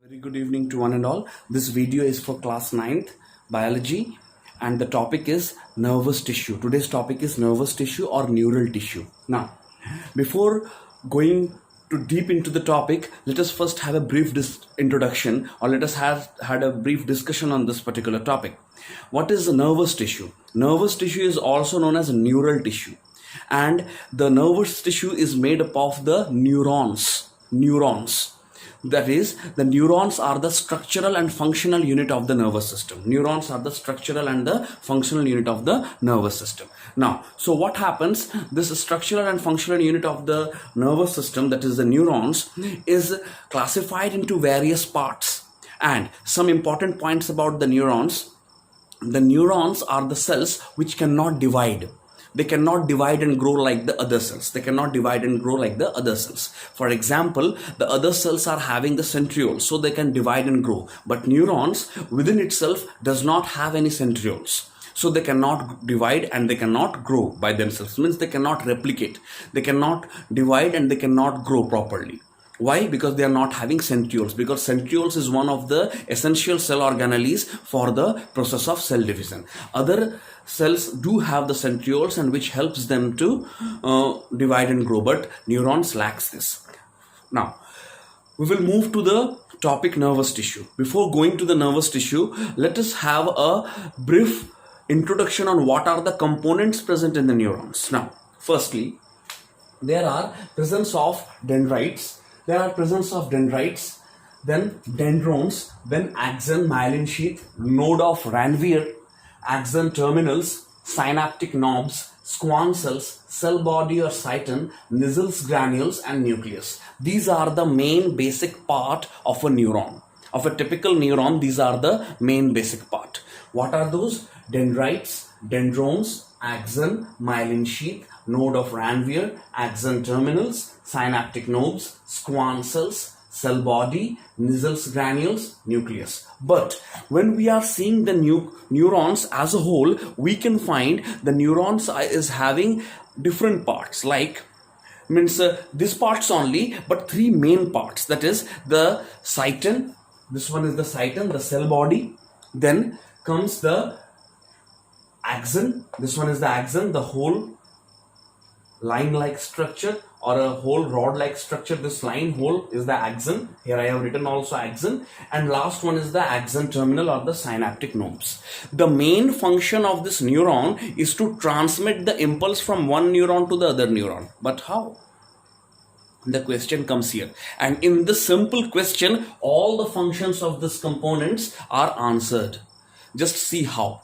Very good evening to one and all. This video is for class 9th biology and the topic is nervous tissue. Today's topic is nervous tissue or neural tissue. Now, before going to deep into the topic, let us first have a brief introduction, or let us have had a brief discussion on this particular topic. What is the nervous tissue? Nervous tissue is also known as neural tissue, and the nervous tissue is made up of the neurons. That is, the neurons are the structural and functional unit of the nervous system. Neurons are the structural and the functional unit of the nervous system. Now, so what happens? This structural and functional unit of the nervous system, that is the neurons, is classified into various parts. And some important points about the neurons. The neurons are the cells which cannot divide. They cannot divide and grow like the other cells. For example, the other cells are having the centrioles, so they can divide and grow. But neurons within itself does not have any centrioles. So they cannot divide and they cannot grow by themselves. Means they cannot replicate. They cannot divide and they cannot grow properly. Why? Because they are not having centrioles. Because centrioles is one of the essential cell organelles for the process of cell division. Other cells do have the centrioles, and which helps them to divide and grow, but neurons lacks this. Now, we will move to the topic nervous tissue. Before going to the nervous tissue, let us have a brief introduction on what are the components present in the neurons. Now, firstly, there are presence of dendrites, then dendrons, then axon, myelin sheath, node of Ranvier, axon terminals, synaptic knobs, Schwann cells, cell body or cyton, Nissls granules, and nucleus. These are the main basic part of a neuron. Of a typical neuron, these are the main basic part. What are those? Dendrites, dendrons, axon, myelin sheath, node of Ranvier, axon terminals, synaptic knobs, Schwann cells, cell body, Nissls granules, nucleus. But when we are seeing the neurons as a whole, we can find the neurons is having different parts, like this parts only, but three main parts. That is the cyton. This one is the cyton, the cell body. Then comes the axon. This one is the axon, the whole line-like structure or a whole rod-like structure. This line whole is the axon. Here I have written also axon. And last one is the axon terminal or the synaptic knobs. The main function of this neuron is to transmit the impulse from one neuron to the other neuron. But how? The question comes here. And in this simple question, all the functions of these components are answered. Just see how.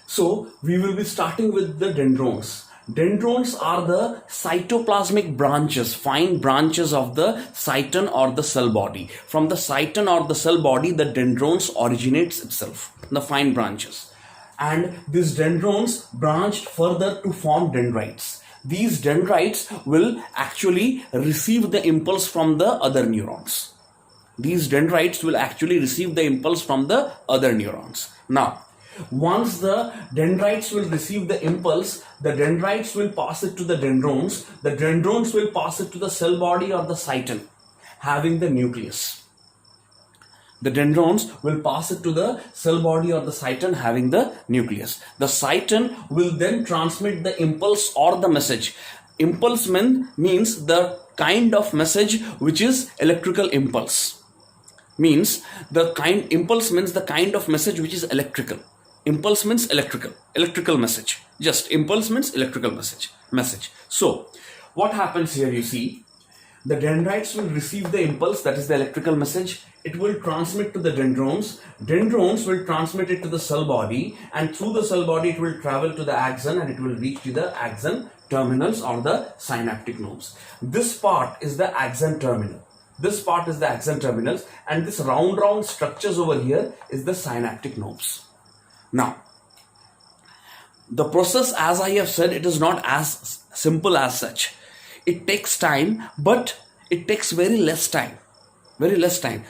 So we will be starting with the dendrons. Dendrons are the cytoplasmic branches, fine branches of the cyton or the cell body. From the cyton or the cell body, the dendrons originates itself, the fine branches. And these dendrons branched further to form dendrites. These dendrites will actually receive the impulse from the other neurons. Now, once the dendrites will receive the impulse, the dendrites will pass it to the dendrons. The dendrons will pass it to the cell body or the cyton, having the nucleus. The dendrons will pass it to the cell body or the cyton, having the nucleus. The cyton will then transmit the impulse or the message. Impulse means the kind of message which is electrical impulse. Impulse means the kind of message which is electrical. Impulse means electrical message. Just impulse means electrical message. So, what happens here, you see, the dendrites will receive the impulse, that is the electrical message. It will transmit to the dendrons. Dendrons will transmit it to the cell body, and through the cell body it will travel to the axon and it will reach to the axon terminals or the synaptic knobs. This part is the axon terminal. And this round structures over here is the synaptic knobs. Now, the process, as I have said, it is not as simple as such. It takes time, but it takes very less time,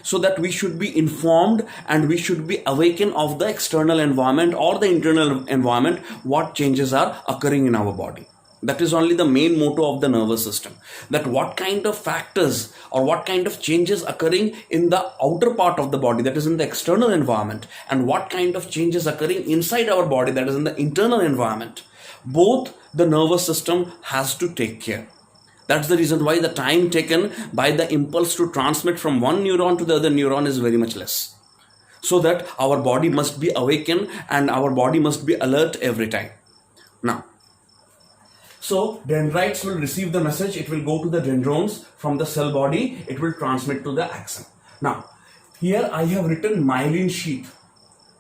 so that we should be informed and we should be awakened of the external environment or the internal environment, what changes are occurring in our body. That is only the main motto of the nervous system. That what kind of factors or what kind of changes occurring in the outer part of the body, that is in the external environment, and what kind of changes occurring inside our body, that is in the internal environment, both the nervous system has to take care. That's the reason why the time taken by the impulse to transmit from one neuron to the other neuron is very much less. So that our body must be awakened and our body must be alert every time. Now, so dendrites will receive the message, it will go to the dendrons from the cell body, it will transmit to the axon. Now, here I have written myelin sheath.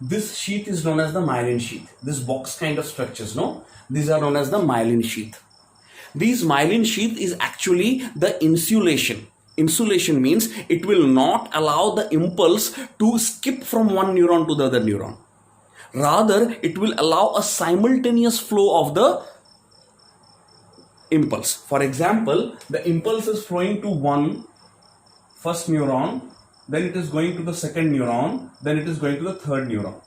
This sheath is known as the myelin sheath. This box kind of structures, no? These are known as the myelin sheath. These myelin sheath is actually the insulation. Insulation means it will not allow the impulse to skip from one neuron to the other neuron. Rather, it will allow a simultaneous flow of the impulse. For example, the impulse is flowing to first neuron, then it is going to the second neuron, then it is going to the third neuron.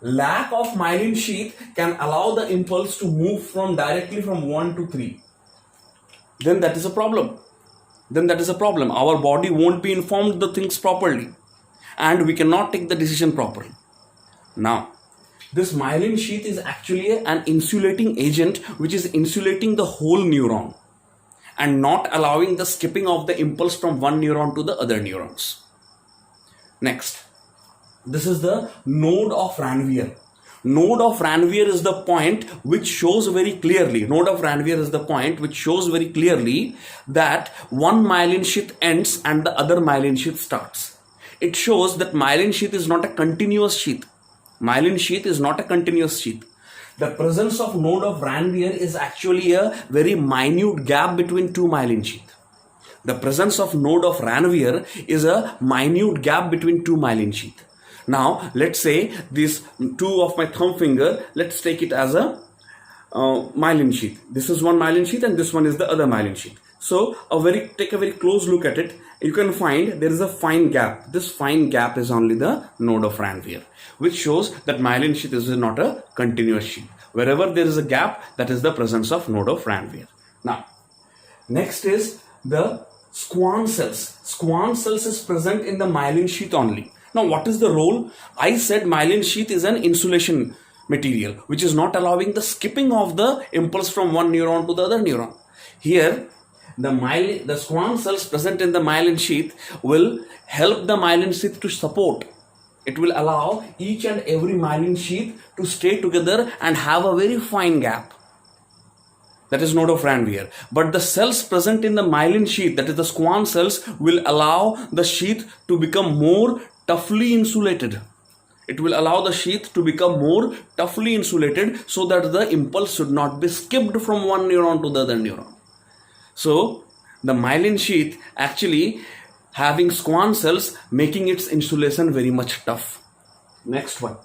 Lack of myelin sheath can allow the impulse to move directly from 1 to 3. Then that is a problem. Our body won't be informed the things properly, and we cannot take the decision properly. Now, this myelin sheath is actually an insulating agent which is insulating the whole neuron and not allowing the skipping of the impulse from one neuron to the other neurons. Next, this is the node of Ranvier. Node of Ranvier is the point which shows very clearly, that one myelin sheath ends and the other myelin sheath starts. It shows that myelin sheath is not a continuous sheath. The presence of node of Ranvier is actually a very minute gap between two myelin sheath. The presence of node of Ranvier is a minute gap between two myelin sheath. Now, let's say these two of my thumb finger, let's take it as a myelin sheath. This is one myelin sheath and this one is the other myelin sheath. So, take a very close look at it. You can find there is a fine gap. This fine gap is only the node of Ranvier, which shows that myelin sheath is not a continuous sheath. Wherever there is a gap, that is the presence of node of Ranvier. Now, next is the Schwann cells. Schwann cells is present in the myelin sheath only. Now, what is the role? I said myelin sheath is an insulation material which is not allowing the skipping of the impulse from one neuron to the other neuron. Here, the Schwann cells present in the myelin sheath will help the myelin sheath to support. It will allow each and every myelin sheath to stay together and have a very fine gap. That is node of Ranvier. But the cells present in the myelin sheath, that is the Schwann cells, will allow the sheath to become more toughly insulated. It will allow the sheath to become more toughly insulated so that the impulse should not be skipped from one neuron to the other neuron. So, the myelin sheath actually having Schwann cells making its insulation very much tough. Next one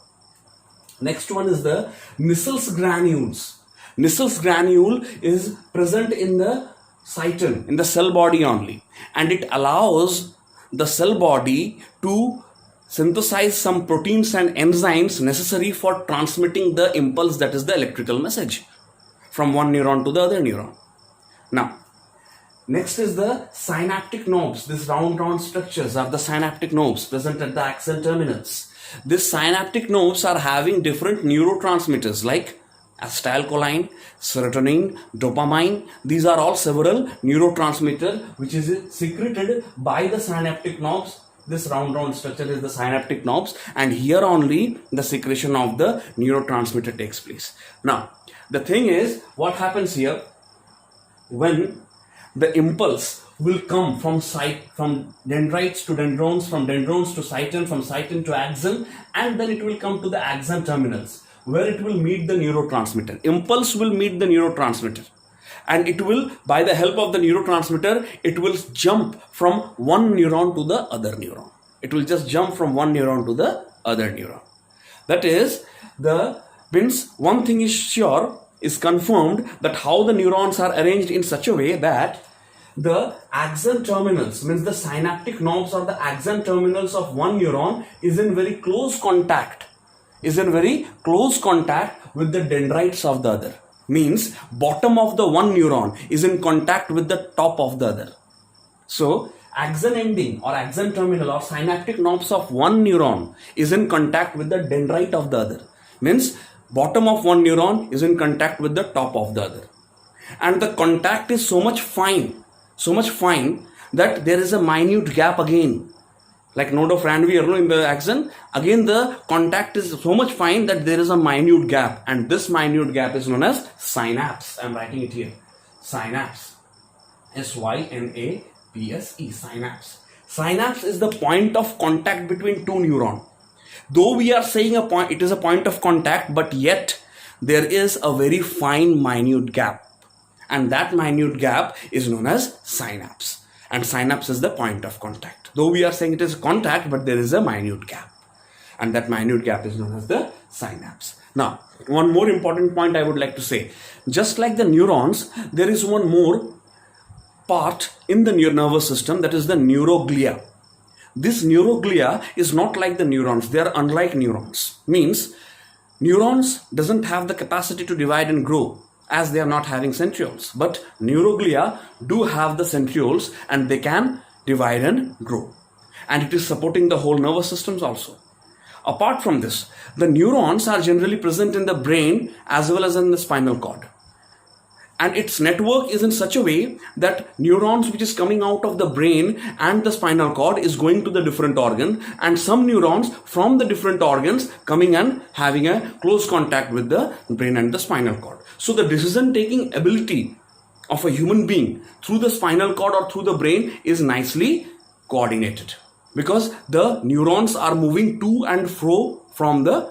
is the Nissel's granules. Nissel's granule is present in the cyton, in the cell body only, and it allows the cell body to synthesize some proteins and enzymes necessary for transmitting the impulse, that is the electrical message, from one neuron to the other neuron. Now, next is the synaptic knobs. These round structures are the synaptic knobs present at the axon terminals. These synaptic knobs are having different neurotransmitters like acetylcholine, serotonin, dopamine. These are all several neurotransmitters which is secreted by the synaptic knobs. This round structure is the synaptic knobs, and here only the secretion of the neurotransmitter takes place. Now, the thing is, what happens here when the impulse will come from dendrites to dendrons, from dendrons to cyton, from cyton to axon, and then it will come to the axon terminals where it will meet the neurotransmitter. Impulse will meet the neurotransmitter, and it will, by the help of the neurotransmitter, it will jump from one neuron to the other neuron. It will just jump from one neuron to the other neuron. That is, one thing is sure, is confirmed, that how the neurons are arranged in such a way that the axon terminals, means the synaptic knobs or the axon terminals of one neuron is in very close contact with the dendrites of the other. means bottom of the one neuron is in contact with the top of the other. So axon ending or axon terminal or synaptic knobs of one neuron is in contact with the dendrite of the other. Means bottom of one neuron is in contact with the top of the other. And the contact is so much fine that there is a minute gap again. Like node of Ranvier in the axon, again the contact is so much fine that there is a minute gap, and this minute gap is known as synapse. I am writing it here. Synapse. S-Y-N-A-P-S-E. Synapse. Synapse is the point of contact between two neurons. Though we are saying it is a point of contact, but yet there is a very fine minute gap. And that minute gap is known as synapse. And synapse is the point of contact. Though we are saying it is contact, but there is a minute gap. And that minute gap is known as the synapse. Now, one more important point I would like to say. Just like the neurons, there is one more part in the nervous system, that is the neuroglia. This neuroglia is not like the neurons. They are unlike neurons. Means, neurons doesn't have the capacity to divide and grow, as they are not having centrioles. But neuroglia do have the centrioles, and they can divide and grow. And it is supporting the whole nervous systems also. Apart from this, the neurons are generally present in the brain as well as in the spinal cord. And its network is in such a way that neurons which is coming out of the brain and the spinal cord is going to the different organ, and some neurons from the different organs coming and having a close contact with the brain and the spinal cord. So the decision taking ability of a human being through the spinal cord or through the brain is nicely coordinated, because the neurons are moving to and fro from the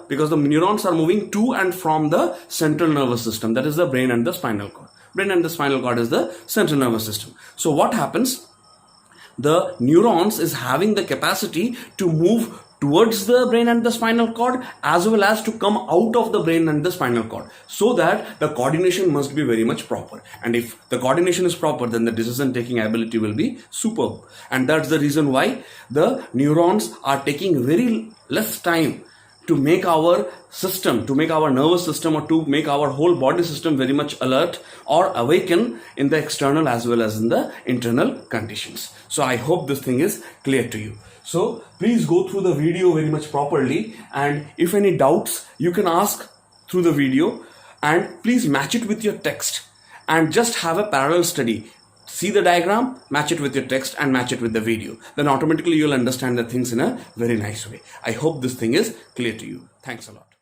central nervous system, that is the brain and the spinal cord. Brain and the spinal cord is the central nervous system. So what happens? The neurons is having the capacity to move towards the brain and the spinal cord, as well as to come out of the brain and the spinal cord, so that the coordination must be very much proper. And if the coordination is proper, then the decision taking ability will be superb. And that's the reason why the neurons are taking very less time to make our system, to make our nervous system, or to make our whole body system very much alert or awaken in the external as well as in the internal conditions. So I hope this thing is clear to you. So please go through the video very much properly, and if any doubts you can ask through the video, and please match it with your text and just have a parallel study. See the diagram, match it with your text and match it with the video. Then automatically you'll understand the things in a very nice way. I hope this thing is clear to you. Thanks a lot.